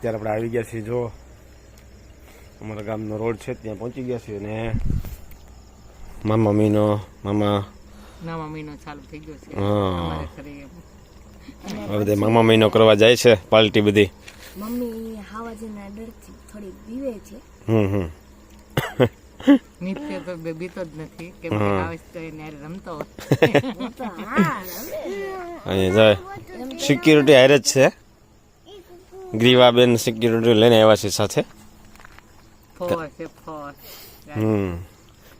અત્યારે આપણે આવી ગયા છીએ, જો અમારા ગામનો રોડ છે ત્યાં પહોંચી ગયા છીએ. અને મામા મહિનો ચાલુ થઈ ગયો છે. હા, હવે મામા મહિનો કરવા જાય છે પાર્ટી બધી. મમ્મી હાવાજીના ડરથી થોડી બીવે છે. નિત્ય તો બીતો જ નથી કે આવે તો એને રમતો અહીંયા જાય સિક્યુરિટી હારે જ છે. ગ્રીવાબેન સિક્યુરિટી લઈને આવ્યા છે સાથે.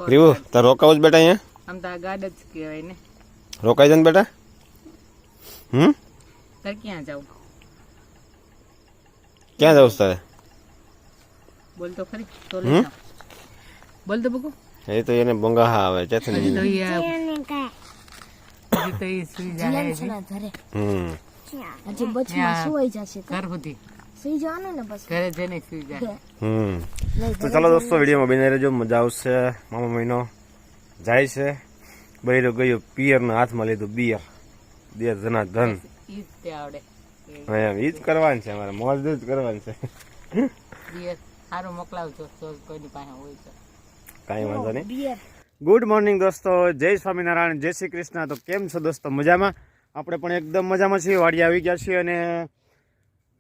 ગ્રીવો તાર રોકાવું જ બેટા અહીંયા? આમ તો આ ગાડ જ કહેવાય ને. રોકાઈ જાય ને બેટા? તારે ક્યાં જાવ? ક્યાં જાવ તારે? બોલ તો ખરી. તો લઈ જાવ. બોલ તો બકુ. એ તો એને બંગાહા આવે છે ને. હજી તો એ સુઈ જાય છે. હજી બચમાં સુઈ જશે. ઘર સુધી સુઈ જવાનું ને બસ. ઘરે જઈને સુઈ જાય. તો ચાલો દોસ્તો, વિડીયોમાં બની રહેજો, મજા આવશે. મામા મહિનો જાય છે. બૈરો ગયો પિયરના હાથમાં લીધું બિયર. બે જણા ધન ઈ જ તે આવડે. ઈ જ કરવાનું છે અમારે, મોજ જ કરવાનું છે. બિયર સારું મોકલાવજો તો કોઈની પાસે હોય તો. કાંઈ વાંધો નહીં. ગુડ મોર્નિંગ દોસ્તો, જય સ્વામિનારાયણ, જય શ્રી કૃષ્ણ. તો કેમ છો દોસ્તો? મજામાં? આપણે પણ એકદમ મજામાં છીએ. વાડી આવી ગયા છીએ અને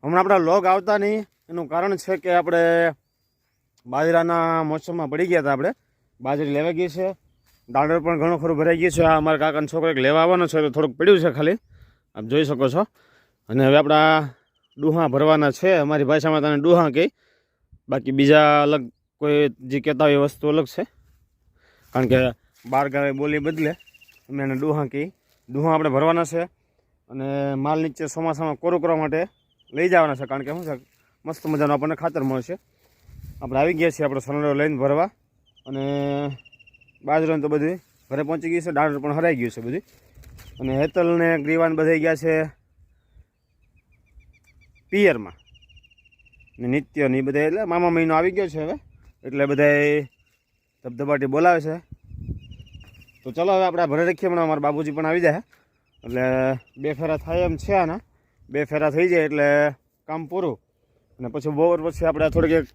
હમણાં આપણા લોગ આવતા નહીં. એનું કારણ છે કે આપણે બાજરાના મોસમમાં પડી ગયા હતા. આપણે બાજરી લેવા ગઈ છે, દાડર પણ ઘણું ખરું ભરાઈ ગયું છે. આ અમારા કાકાનો છોકરો એક લેવા આવવાનો છે, તો થોડુંક પડ્યું છે ખાલી, આપ જોઈ શકો છો. અને હવે આપણા ડુહા ભરવાના છે. અમારી ભાષામાં તને ડુહા કહે, બાકી બીજા અલગ કોઈ જે કહેતા હોય એ વસ્તુ અલગ છે. કારણ કે બાર ગાવે બોલી બદલે અમે એને ડુહા કહી. ડુહા આપણે ભરવાના છે અને માલ નીચે ચોમાસામાં કોરું કરવા માટે લઈ જવાના છે. કારણ કે શું છે, મસ્ત મજાનું આપણને ખાતર મળશે. આપણે આવી ગયા છીએ આપણો સનડો લઈને ભરવા. અને બાજરાનું તો બધું ઘરે પહોંચી ગયું છે, દાડર પણ હરાઈ ગયું છે બધું. અને હેતલ ને ગ્રીવાન બધા ગયા છે પિયરમાં. ને નિત્ય ને એ બધા, એટલે મામા મહિનો આવી ગયો છે હવે, એટલે બધા ધબધબાટી બોલાવે છે. તો ચલો હવે આપણે ભરે રાખીએ. હમણાં અમારા બાબુજી પણ આવી જાય, એટલે 2 ફેરા થાય એમ છે આના. 2 ફેરા થઈ જાય એટલે કામ પૂરું. અને પછી બપોર પછી આપણે થોડીક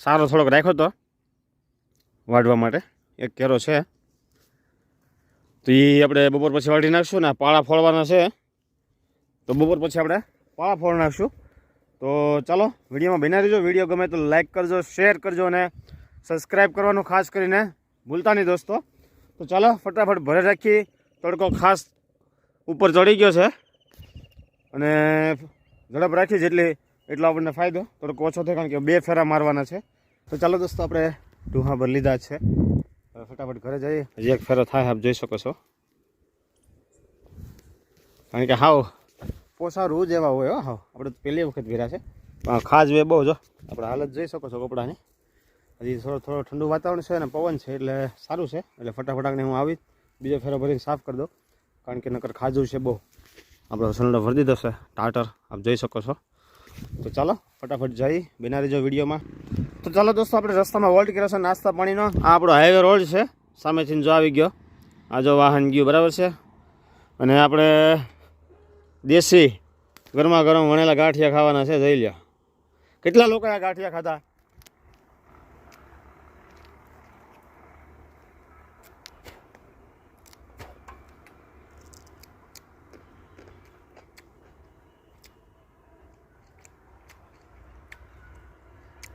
સારો થોડોક રાખ્યો હતો વાઢવા માટે, એક કેરો છે, તો એ આપણે બપોર પછી વાઢી નાખશું. ને પાળા ફોડવાના છે, તો બપોર પછી આપણે પાળા ફોડ નાખશું. તો ચાલો વિડીયોમાં બન્યા રહેજો. વિડીયો ગમે તો લાઈક કરજો, શેર કરજો અને સબસ્ક્રાઈબ કરવાનું ખાસ કરીને ભૂલતા નહીં દોસ્તો. તો ચાલો ફટાફટ ભરે રાખી. તડકો ખાસ ઉપર ચડી ગયો છે અને ઝડપ રાખી જેટલી એટલો આપણને ફાયદો. તડકો ઓછો થાય, કારણ કે 2 ફેરા મારવાના છે. તો ચાલો દોસ્તો, આપણે ડુહા ભર લીધા છે. હવે ફટાફટ ઘરે જઈએ. હજી એક ફેરો થાય, આપ જોઈ શકો છો. કારણ કે હાવ પોસા રૂ જેવા હોય. હાવ આપણે તો પહેલી વખત ભેરા છે. ખાસ વે બહુ જો આપણે હાલત જોઈ શકો છો કપડાની. હજી થોડો ઠંડુ વાતાવરણ છે અને પવન છે એટલે સારું છે. એટલે ફટાફટ હું આવી બીજો ફેરો ભરીને સાફ કરી દઉં, કારણ કે નકર ખાજું છે બહુ. આપણો સનડો ભરી દીધો છે ટાટર, આપ જોઈ શકો છો. તો ચાલો ફટાફટ જઈ, બના રહેજો વિડીયોમાં. તો ચાલો દોસ્તો, આપણે રસ્તામાં વોલ્ટ કર્યો છે નાસ્તા પાણીનો. આ આપણો હાઈવે રોડ છે, સામેથી જો આવી ગયો. આ જો વાહન ગયું બરાબર છે. અને આપણે દેશી ગરમા ગરમ વણેલા ગાંઠિયા ખાવાના છે. જઈ લ્યો. કેટલા લોકોએ આ ગાંઠિયા ખાધા?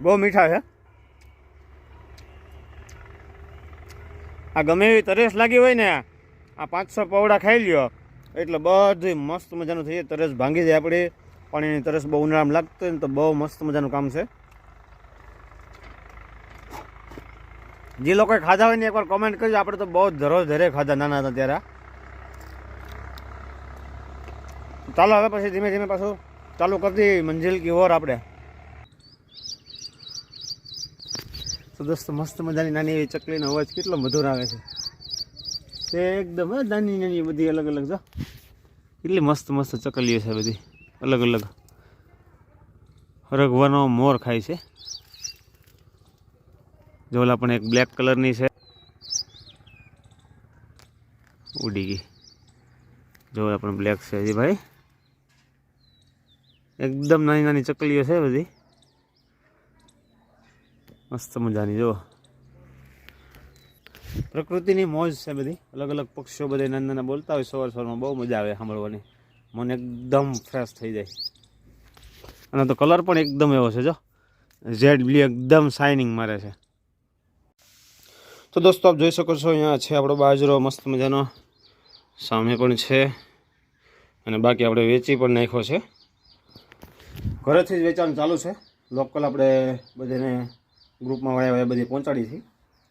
બહુ મીઠા છે. આ ગમે એવી તરસ લાગી હોય ને, આ 5-6 પૌડા ખાઈ લ્યો એટલે બધું મસ્ત મજાનું થઈ જાય. તરસ ભાંગી જાય આપણી. પાણીની તરસ બહુ ઉનાળામાં લાગતું હોય ને, તો બહુ મસ્ત મજાનું કામ છે. જે લોકોએ ખાધા હોય ને એકવાર કોમેન્ટ કરજો. આપણે તો બહુ ધરે ખાધા નાના હતા ત્યારે. ચાલો હવે પછી ધીમે ધીમે પાછું ચાલુ કરતી મંજિલ કી ઓર આપણે. તો દોસ્તો, મસ્ત મજાની નાની એવી ચકલીનો અવાજ કેટલો મધુર આવે છે એકદમ. નાની નાની બધી અલગ અલગ જો કેટલી મસ્ત મસ્ત ચકલીઓ છે બધી અલગ અલગ. રઘવાનો મોર ખાય છે. જોલા પણ એક બ્લેક કલરની છે, ઉડી ગઈ. જોલા પણ બ્લેક છે હજી ભાઈ. એકદમ નાની નાની ચકલીઓ છે બધી, મસ્ત મજાની. જો પ્રકૃતિની મોજ છે બધી, અલગ અલગ પક્ષીઓ બધા નાના નાના બોલતા હોય સવારમાં, બહુ મજા આવે સાંભળવાની, મને એકદમ ફ્રેશ થઈ જાય. અને તો કલર પણ એકદમ એવો છે, જો ઝેડ બ્લુ એકદમ શાઇનિંગ મારે છે. તો દોસ્તો આપ જોઈ શકો છો, અહીંયા છે આપણો બાજરો મસ્ત મજાનો, સામે પણ છે, અને બાકી આપણે વેચી પણ નાખ્યો છે. ઘરેથી જ વેચાણ ચાલુ છે, લોકલ આપણે બધાને ગ્રુપમાં વાયા બધી પહોંચાડી છે.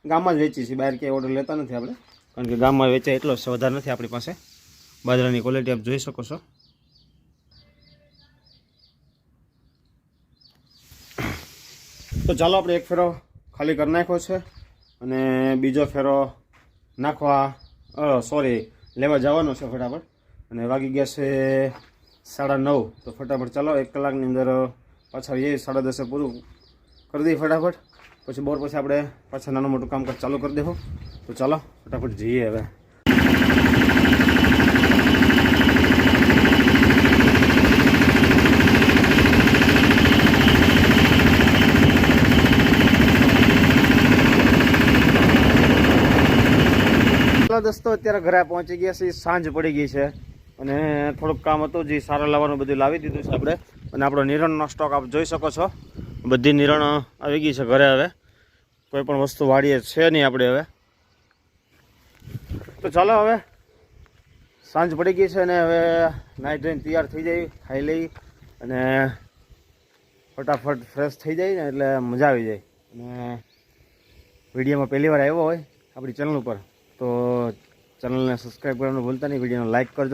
ગામમાં જ વેચી છે, બહાર ક્યાંય ઓર્ડર લેતા નથી આપણે, કારણ કે ગામમાં વેચાય એટલો જ છે, વધારે નથી આપણી પાસે. બાજરાની ક્વોલિટી આપ જોઈ શકો છો. તો ચાલો આપણે એક ફેરો ખાલી કરી નાખ્યો છે, અને બીજો ફેરો નાખવા લેવા જવાનો છે ફટાફટ. અને વાગી ગયા છે 9:30, તો ફટાફટ ચાલો 1 કલાકની અંદર પાછા આવીએ. 10:30 પૂરું કરી દઈએ ફટાફટ, પછી બોર પછી આપણે પાછા નાનું મોટું કામકાજ ચાલુ કરી દેવું. તો ચાલો ફટાફટ જઈએ હવે. દોસ્તો અત્યારે ઘરે પહોંચી ગયા છે, સાંજ પડી ગઈ છે, અને થોડુંક કામ હતું જે સારા લાવવાનું બધું લાવી દીધું છે આપણે. અને આપણો નિરણનો સ્ટોક આપ જોઈ શકો છો, બધી નિરણ આવી ગઈ છે ઘરે. હવે કોઈ પણ વસ્તુ વાળીએ છે નહીં આપણે હવે. તો ચાલો હવે સાંજ પડી ગઈ છે, અને હવે નાઇટ ધોઈને તૈયાર થઈ જાય, ખાઈ લઈ અને ફટાફટ ફ્રેશ થઈ જાય ને એટલે મજા આવી જાય. અને વિડીયોમાં પહેલી વાર આવ્યો હોય આપણી ચેનલ ઉપર તો ચેનલને સબસ્ક્રાઈબ કરવાનું ભૂલતા નહીં, વિડીયોને લાઇક કરજો.